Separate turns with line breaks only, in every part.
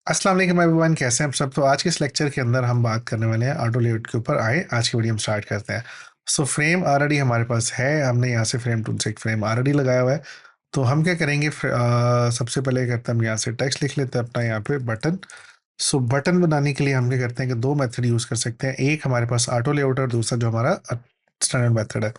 अस्सलाम वालेकुम एवरीवन, कैसे हैं आप सब। तो आज के इस लेक्चर के अंदर हम बात करने वाले हैं ऑटो लेआउट के ऊपर। आए आज की वीडियो हम स्टार्ट करते हैं। सो फ्रेम ऑलरेडी हमारे पास है, हमने यहाँ से फ्रेम टूल से एक फ्रेम ऑलरेडी लगाया हुआ है। तो हम क्या करेंगे, सबसे पहले करते हैं हम यहाँ से टेक्स्ट लिख लेते हैं अपना यहाँ पे बटन। सो बटन बनाने के लिए हम क्या करते हैं कि दो मेथड यूज़ कर सकते हैं। एक हमारे पास ऑटो लेआउट और दूसरा जो हमारा स्टैंडर्ड मेथड है।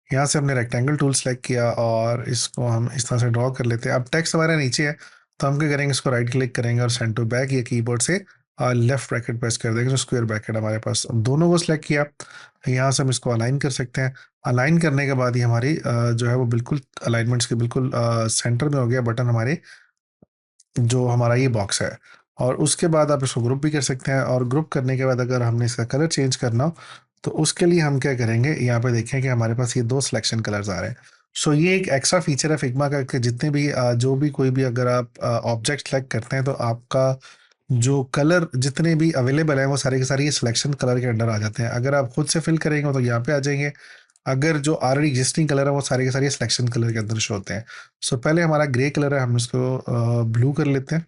यहाँ से हमने रेक्टेंगल टूल सेलेक्ट किया और इसको हम इस तरह से ड्रॉ कर लेते हैं। अब टेक्स्ट हमारे नीचे है, तो हम क्या करेंगे, इसको राइट क्लिक करेंगे और सेंड टू बैक या कीबोर्ड से लेफ्ट ब्रैकेट प्रेस कर देंगे। जो स्क्वायर ब्रैकेट हमारे पास, अब दोनों को सिलेक्ट किया। यहाँ से हम इसको अलाइन कर सकते हैं। अलाइन करने के बाद ही हमारी जो है वो बिल्कुल अलाइनमेंट्स के बिल्कुल सेंटर में हो गया बटन हमारे, जो हमारा ये बॉक्स है। और उसके बाद आप इसको ग्रुप भी कर सकते हैं, और ग्रुप करने के बाद अगर हमने इसका कलर चेंज करना हो तो उसके लिए हम क्या करेंगे, यहाँ पे देखें कि हमारे पास ये दो सिलेक्शन कलर्स आ रहे हैं। सो ये एक एक्स्ट्रा फीचर है फिग्मा का कि जितने भी जो भी कोई भी अगर आप ऑब्जेक्ट सेलेक्ट करते हैं तो आपका जो कलर जितने भी अवेलेबल हैं वो सारे के सारे ये सिलेक्शन कलर के अंडर आ जाते हैं। अगर आप खुद से फिल करेंगे तो यहाँ पे आ जाएंगे। अगर जो ऑलरेडी एग्जिस्टिंग कलर है वो सारे के सारे सिलेक्शन कलर के अंदर शो होते हैं। सो पहले हमारा ग्रे कलर है, हम इसको ब्लू कर लेते हैं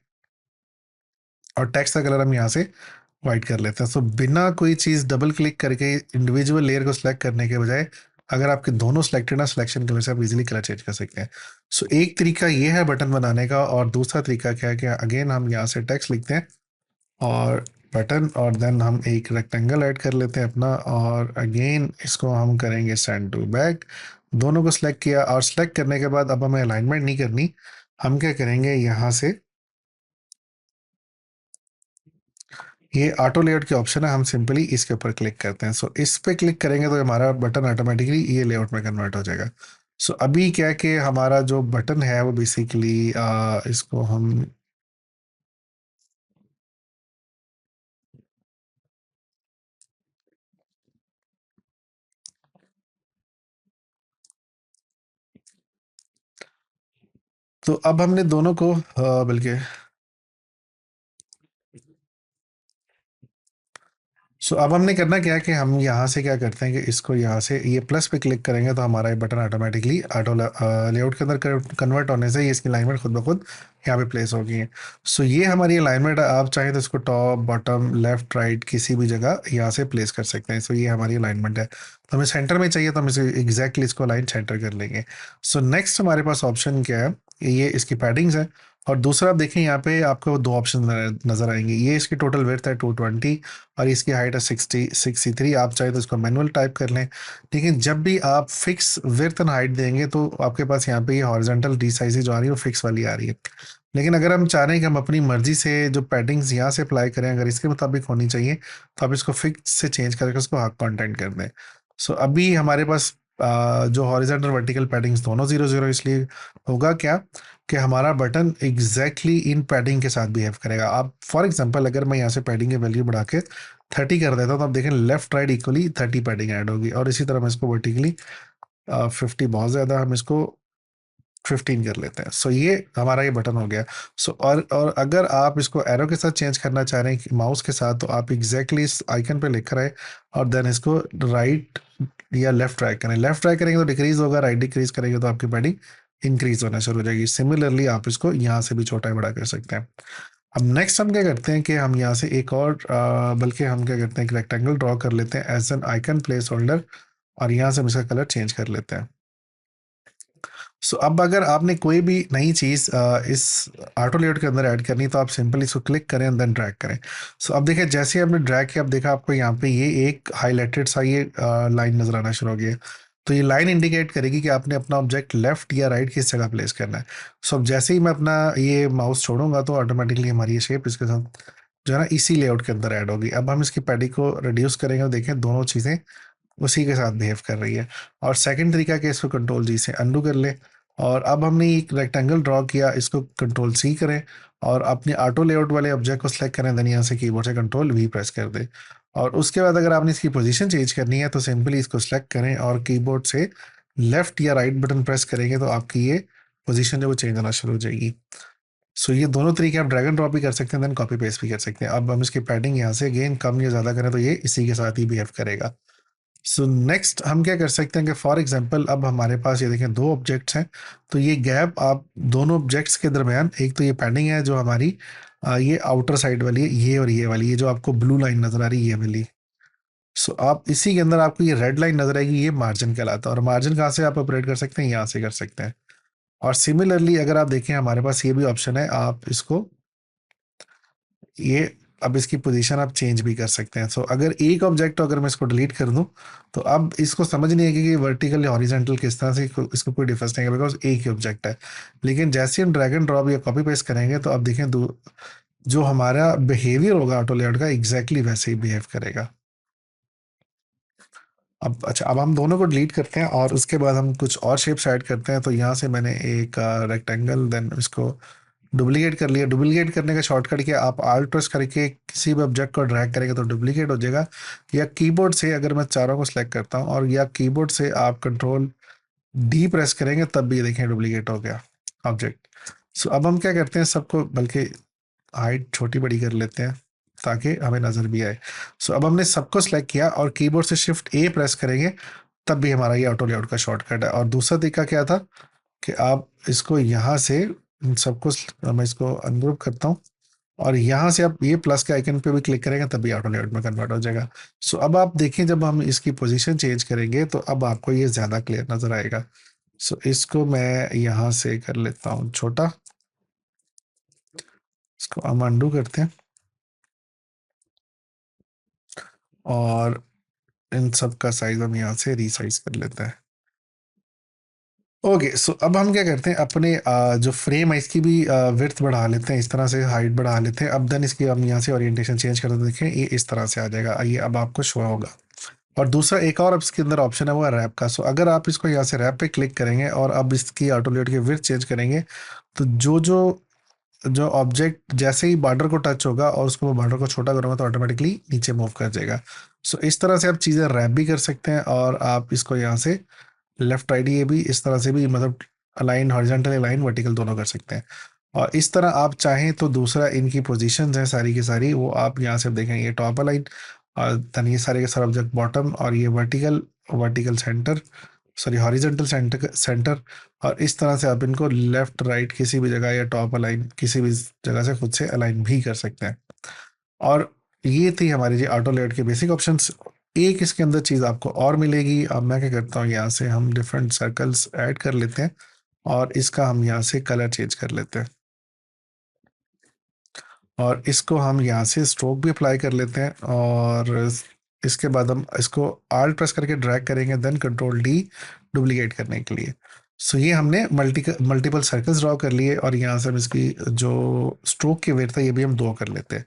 और टेक्स्ट का कलर हम यहाँ से वाइट कर लेते हैं। सो बिना कोई चीज़ डबल क्लिक करके इंडिविजुअल लेयर को सिलेक्ट करने के बजाय अगर आपके दोनों सिलेक्टेड ना सिलेक्शन कलर से आप इजीली कलर चेंज कर सकते हैं। सो एक तरीका ये है बटन बनाने का, और दूसरा तरीका क्या है कि अगेन हम यहाँ से टेक्स्ट लिखते हैं और बटन, और देन हम एक रेक्टेंगल ऐड कर लेते हैं अपना, और अगेन इसको हम करेंगे सेंड टू बैक। दोनों को सिलेक्ट किया, और सिलेक्ट करने के बाद अब हमें अलाइनमेंट नहीं करनी। हम क्या करेंगे, यहाँ से ये ऑटो लेआउट के ऑप्शन है, हम सिंपली इसके ऊपर क्लिक करते हैं। सो इस पे क्लिक करेंगे तो हमारा बटन ऑटोमेटिकली ये लेआउट में कन्वर्ट हो जाएगा। सो अभी क्या है कि हमारा जो बटन है वो बेसिकली इसको हम, तो अब हमने दोनों को बल्कि सो अब हमने करना क्या है कि हम यहाँ से क्या करते हैं कि इसको यहाँ से ये प्लस पे क्लिक करेंगे तो हमारा ये बटन ऑटोमेटिकली ऑटो लेआउट के अंदर कन्वर्ट होने से ये इसकी अलाइनमेंट खुद ब खुद यहाँ पे प्लेस हो गई है। सो ये हमारी अलाइनमेंट है। आप चाहें तो इसको टॉप बॉटम लेफ्ट राइट किसी भी जगह यहाँ से प्लेस कर सकते हैं। सो ये हमारी अलाइनमेंट है। तो हमें सेंटर में चाहिए तो हम इसे एग्जैक्टली इसको अलाइन सेंटर कर लेंगे। सो नेक्स्ट हमारे पास ऑप्शन क्या है, ये इसकी पैडिंग्स है। और दूसरा आप देखें यहाँ पे आपको दो ऑप्शन नजर आएंगे। ये इसकी टोटल विड्थ है 220 और इसकी हाइट है 63। आप चाहे तो इसको मैनुअल टाइप कर लें, लेकिन जब भी आप फिक्स विड्थ एंड हाइट देंगे तो आपके पास यहाँ पे ये हॉरिजॉन्टल रीसाइजिंग जो आ रही है वो फिक्स वाली आ रही है। लेकिन अगर हम चाह रहे हैं कि हम अपनी मर्जी से जो पैडिंग्स यहाँ से अप्लाई करें, अगर इसके मुताबिक होनी चाहिए तो आप इसको फिक्स से चेंज करके उसको हाफ कंटेंट कर दें। सो अभी हमारे पास जो हॉरिजॉन्टल वर्टिकल पैडिंग्स दोनों 0 0 इसलिए होगा क्या कि हमारा बटन एग्जैक्टली इन पैडिंग के साथ बिहेव करेगा। आप फॉर एग्जांपल अगर मैं यहाँ से पैडिंग की वैल्यू बढ़ा के 30 कर देता हूँ तो आप देखें left right equally 30 padding add होगी, और इसी तरह मैं इसको वर्टिकली 50 बहुत ज़्यादा, हम इसको 15 कर लेते हैं। सो ये हमारा ये बटन हो गया। सो और अगर आप इसको एरो के साथ चेंज करना चाह रहे हैं माउस के साथ, तो आप एग्जैक्टली इस आइकन पे लिख रहे हैं और देन इसको राइट या लेफ्ट ड्रैग करें। लेफ्ट ड्रैग करेंगे तो डिक्रीज होगा, राइट डिक्रीज करेंगे तो आपकी पैडिंग इंक्रीज होना शुरू हो जाएगी। सिमिलरली आप इसको यहाँ से भी छोटा या बड़ा कर सकते हैं। अब नेक्स्ट हम क्या करते हैं कि हम यहाँ से एक और बल्कि हम क्या करते हैं कि रेक्टेंगल ड्रॉ कर लेते हैं as an icon placeholder, और यहाँ से हम इसका कलर चेंज कर लेते हैं। सो अब अगर आपने कोई भी नई चीज़ इस ऑटो लेआउट के अंदर ऐड करनी तो आप सिंपल इसको क्लिक करें एंड देन ड्रैग करें। सो अब देखिए जैसे ही आपने ड्रैग किया, अब देखा आपको यहाँ पे ये एक हाईलाइटेड सा ये लाइन नजर आना शुरू हो गया। तो ये लाइन इंडिकेट करेगी कि आपने अपना ऑब्जेक्ट लेफ्ट या राइट किस जगह प्लेस करना है। सो अब जैसे ही मैं अपना ये माउस छोड़ूंगा तो ऑटोमेटिकली हमारी ये शेप इसके साथ जो है ना इसी लेआउट के अंदर ऐड होगी। अब हम इसकी पैडी को रिड्यूस करेंगे और देखें दोनों चीज़ें उसी के साथ बिहेव कर रही है। और सेकंड तरीका कि इसको कंट्रोल जी से अंडू कर ले। और अब हमने एक रेक्टेंगल ड्रॉ किया, इसको कंट्रोल सी करें और अपने ऑटो लेआउट वाले ऑब्जेक्ट को सिलेक्ट करें, देन यहाँ से कीबोर्ड से कंट्रोल वी प्रेस कर दें। और उसके बाद अगर आपने इसकी पोजीशन चेंज करनी है तो सिंपली इसको सिलेक्ट करें और कीबोर्ड से लेफ्ट या राइट बटन प्रेस करेंगे तो आपकी ये पोजीशन जो वो चेंज होना शुरू हो जाएगी। सो ये दोनों तरीके आप ड्रैग एंड ड्रॉप भी कर सकते हैं, देन कॉपी पेस्ट भी कर सकते हैं। अब हम इसकी पैडिंग यहाँ से अगेन कम या ज़्यादा करें तो ये इसी के साथ ही बिहेव करेगा। सो नेक्स्ट हम क्या कर सकते हैं कि फॉर एग्जांपल अब हमारे पास ये देखें दो ऑब्जेक्ट्स हैं, तो ये गैप आप दोनों ऑब्जेक्ट्स के दरमियान, एक तो ये पैडिंग है जो हमारी ये आउटर साइड वाली है, ये और ये वाली, ये जो आपको ब्लू लाइन नजर आ रही है ये वाली। सो आप इसी के अंदर आपको ये रेड लाइन नजर आएगी, ये मार्जिन कहलाता है। और मार्जिन कहाँ से आप ऑपरेट कर सकते हैं, यहाँ से कर सकते हैं। और सिमिलरली अगर आप देखें हमारे पास ये भी ऑप्शन है, आप इसको ये अब इसकी पोजीशन आप चेंज भी कर सकते हैं। सो अगर एक ऑब्जेक्ट अगर मैं इसको डिलीट कर दूं तो अब इसको समझ नहीं है कि वर्टिकल या हॉरिजॉन्टल किस तरह से इसको कोई डिफरेंस नहीं है, बिकॉज एक ही ऑब्जेक्ट है। लेकिन जैसे हम ड्रैग एंड ड्रॉप या कॉपी पेस्ट करेंगे तो अब देखें जो हमारा बिहेवियर होगा ऑटो लेआउट का एग्जैक्टली वैसे ही बिहेव करेगा। अब अच्छा, अब हम दोनों को डिलीट करते हैं और उसके बाद हम कुछ और शेप्स ऐड करते हैं। तो यहाँ से मैंने एक रेक्टेंगल, देन इसको डुप्लीकेट कर लिया। डुप्लीकेट करने का शॉर्टकट क्या, आप आल्ट प्रेस करके किसी भी ऑब्जेक्ट को ड्रैग करेंगे तो डुप्लीकेट हो जाएगा, या कीबोर्ड से अगर मैं चारों को सिलेक्ट करता हूँ और या कीबोर्ड से आप कंट्रोल डी प्रेस करेंगे तब भी ये देखें डुप्लीकेट हो गया ऑब्जेक्ट। सो अब हम क्या करते हैं, सबको बल्कि हाइट छोटी बड़ी कर लेते हैं ताकि हमें नज़र भी आए। सो अब हमने सबको सिलेक्ट किया और कीबोर्ड से शिफ्ट ए प्रेस करेंगे तब भी हमारा ये ऑटो लेआउट का शॉर्टकट है। और दूसरा तरीका क्या था कि आप इसको यहाँ से इन सबको मैं इसको अनग्रुप करता हूँ और यहाँ से आप ये प्लस के आइकन पे भी क्लिक करेंगे तभी ऑटो लेआउट में कन्वर्ट हो जाएगा। सो अब आप देखें जब हम इसकी पोजीशन चेंज करेंगे तो अब आपको ये ज़्यादा क्लियर नज़र आएगा। सो इसको मैं यहाँ से कर लेता हूँ छोटा, इसको हम अंडू करते हैं और इन सब का साइज हम यहाँ से रीसाइज कर लेते हैं। ओके, सो अब हम क्या करते हैं, अपने जो फ्रेम है इसकी भी विड्थ बढ़ा लेते हैं, इस तरह से हाइट बढ़ा लेते हैं। अब देन इसकी हम यहाँ से ओरिएंटेशन चेंज कर देते हैं, देखें ये इस तरह से आ जाएगा, ये अब आपको शो होगा। और दूसरा एक और अब इसके अंदर ऑप्शन है वो है रैप का। सो अगर आप इसको यहाँ से रैप पे क्लिक करेंगे और अब इसकी ऑटो लेआउट की विड्थ चेंज करेंगे तो जो जो जो ऑब्जेक्ट जैसे ही बॉर्डर को टच होगा और उसको बॉर्डर को छोटा करूँगा तो ऑटोमेटिकली नीचे मूव कर जाएगा। सो इस तरह से आप चीज़ें रैप भी कर सकते हैं और आप इसको यहाँ से लेफ्ट राइट ये भी इस तरह से भी, मतलब अलाइन, हॉरिजॉन्टल अलाइन, वर्टिकल दोनों कर सकते हैं। और इस तरह आप चाहें तो दूसरा इनकी पोजीशंस हैं सारी की सारी, वो आप यहाँ से देखें, ये टॉप अलाइन और धन ये सारे के सारे ऑब्जेक्ट बॉटम, और ये vertical, vertical centre, sorry horizontal centre centre. और इस तरह से आप इनको लेफ्ट राइट किसी भी जगह या टॉप अलाइन किसी भी जगह से खुद से अलाइन भी कर सकते हैं। और ये थी हमारी जी ऑटो लेआउट के बेसिक ऑप्शंस। एक इसके अंदर चीज़ आपको और मिलेगी। अब मैं क्या करता हूँ, यहाँ से हम डिफरेंट सर्कल्स ऐड कर लेते हैं और इसका हम यहाँ से कलर चेंज कर लेते हैं और इसको हम यहाँ से स्ट्रोक भी अप्लाई कर लेते हैं। और इसके बाद हम इसको आल्ट प्रेस करके ड्रैग करेंगे, देन कंट्रोल डी डुप्लीकेट करने के लिए। सो ये हमने मल्टीपल सर्कल्स ड्रॉ कर लिए और यहाँ से हम इसकी जो स्ट्रोक की वेट था ये भी हम 2 कर लेते हैं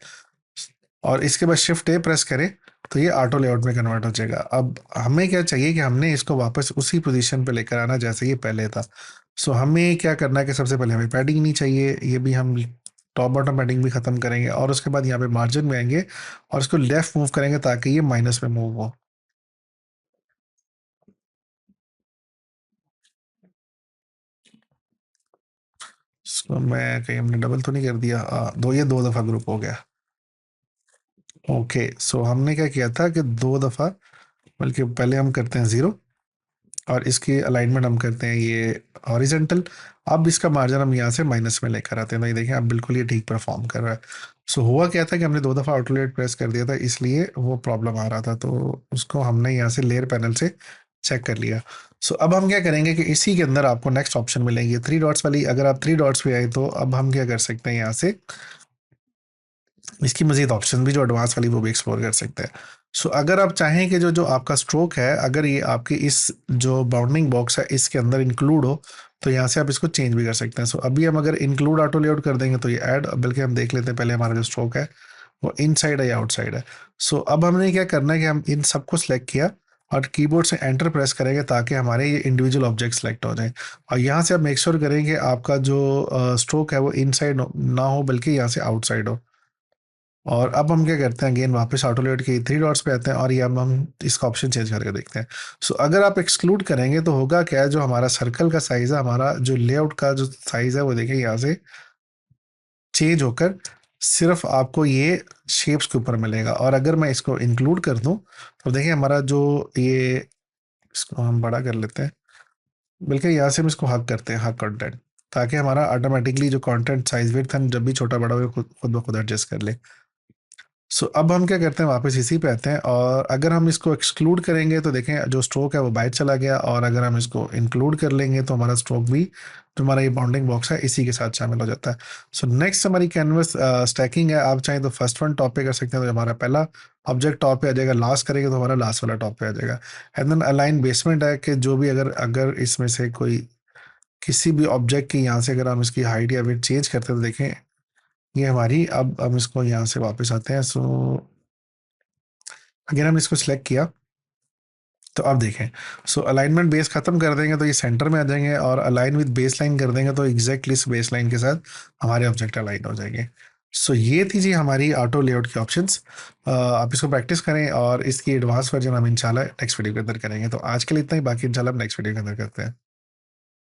और इसके बाद शिफ्ट ए प्रेस करें तो ये ऑटो लेआउट में कन्वर्ट हो जाएगा। अब हमें क्या चाहिए कि हमने इसको वापस उसी पोजीशन पे लेकर आना जैसे ये पहले था। सो हमें क्या करना है कि सबसे पहले हमें पैडिंग नहीं चाहिए, ये भी हम टॉप बॉटम पैडिंग भी ख़त्म करेंगे और उसके बाद यहाँ पे मार्जिन में आएंगे और इसको लेफ्ट मूव करेंगे ताकि ये माइनस में मूव हो। इसको मैं कहीं हमने डबल तो नहीं कर दिया, ये 2 दफ़ा ग्रुप हो गया। ओके, सो हमने क्या किया था कि 2 दफ़ा, बल्कि पहले हम करते हैं 0 और इसकी अलाइनमेंट हम करते हैं ये हॉरिजेंटल। अब इसका मार्जिन हम यहाँ से माइनस में लेकर आते हैं तो ये देखें अब बिल्कुल ये ठीक परफॉर्म कर रहा है। सो हुआ क्या था कि हमने 2 दफ़ा आउटलेट प्रेस कर दिया था इसलिए वो प्रॉब्लम आ रहा था, तो उसको हमने यहाँ से लेयर पैनल से चेक कर लिया। सो अब हम क्या करेंगे कि इसी के अंदर आपको नेक्स्ट ऑप्शन मिलेंगे 3 डॉट्स वाली। अगर आप 3 डॉट्स पे आए तो अब हम क्या कर सकते हैं, यहाँ से इसकी मज़ीद ऑप्शन भी जो एडवांस वाली वो भी एक्सप्लोर कर सकते हैं। सो अगर आप चाहें कि जो जो आपका स्ट्रोक है अगर ये आपकी इस जो बाउंडिंग बॉक्स है इसके अंदर इंक्लूड हो तो यहाँ से आप इसको चेंज भी कर सकते हैं। सो अभी हम अगर इंक्लूड ऑटो लेआउट कर देंगे तो ये ऐड, बल्कि हम देख लेते हैं पहले हमारा जो स्ट्रोक है वो इनसाइड है या आउटसाइड है। सो अब हमने क्या करना है कि हम इन सबको सेलेक्ट किया और कीबोर्ड से एंटर प्रेस करेंगे ताकि हमारे ये इंडिविजुअल ऑब्जेक्ट सेलेक्ट हो जाए। और यहाँ से आप मेक श्योर करें कि आपका जो स्ट्रोक है वो इनसाइड ना हो बल्कि यहाँ से आउटसाइड हो। और अब हम क्या करते हैं, अगेन वापस ऑटो लेआउट के 3 डॉट्स पे आते हैं और ये अब हम इसका ऑप्शन चेंज करके देखते हैं। सो अगर आप एक्सक्लूड करेंगे तो होगा क्या, जो हमारा सर्कल का साइज है, हमारा जो लेआउट का जो साइज है वो देखिए यहाँ से चेंज होकर सिर्फ आपको ये शेप्स के ऊपर मिलेगा। और अगर मैं इसको इंक्लूड कर दूं तो देखिए हमारा जो ये, इसको हम बड़ा कर लेते हैं, बल्कि यहाँ से हम इसको हग करते हैं, हग कंटेंट। ताकि हमारा ऑटोमेटिकली जो कंटेंट साइज विड्थ हम जब भी छोटा बड़ा हो खुद ब खुद एडजस्ट कर ले। सो अब हम क्या करते हैं, वापस इसी पे आते हैं, और अगर हम इसको एक्सक्लूड करेंगे तो देखें जो स्ट्रोक है वो बाहर चला गया, और अगर हम इसको इंक्लूड कर लेंगे तो हमारा स्ट्रोक भी, जो हमारा ये बाउंडिंग बॉक्स है, इसी के साथ शामिल हो जाता है। सो नेक्स्ट हमारी कैनवस स्टैकिंग है। आप चाहें तो फर्स्ट वन टॉप पे कर सकते हैं, तो हमारा पहला ऑब्जेक्ट टॉप पे आ जाएगा, लास्ट करेंगे तो हमारा लास्ट वाला टॉप पे आ जाएगा। एंड देन अलाइन बेसमेंट है कि जो भी अगर अगर इसमें से कोई किसी भी ऑब्जेक्ट की यहाँ से अगर हम इसकी हाइट या वेट चेंज करते हैं तो देखें ये हमारी, अब हम इसको यहाँ से वापस आते हैं। सो अगर हम इसको सिलेक्ट किया तो अब देखें, सो अलाइनमेंट बेस खत्म कर देंगे तो ये सेंटर में आ जाएंगे, और अलाइन विद बेस लाइन कर देंगे तो एग्जैक्टली इस बेस लाइन के साथ हमारे ऑब्जेक्ट अलाइन हो जाएंगे। सो ये थी जी हमारी ऑटो लेआउट की ऑप्शंस। आप इसको प्रैक्टिस करें, और इसकी एडवांस वर्जन हम इंशाल्लाह नेक्स्ट वीडियो के अंदर करेंगे। तो आज के लिए इतना ही, बाकी इंशाल्लाह हम नेक्स्ट वीडियो के अंदर करते हैं।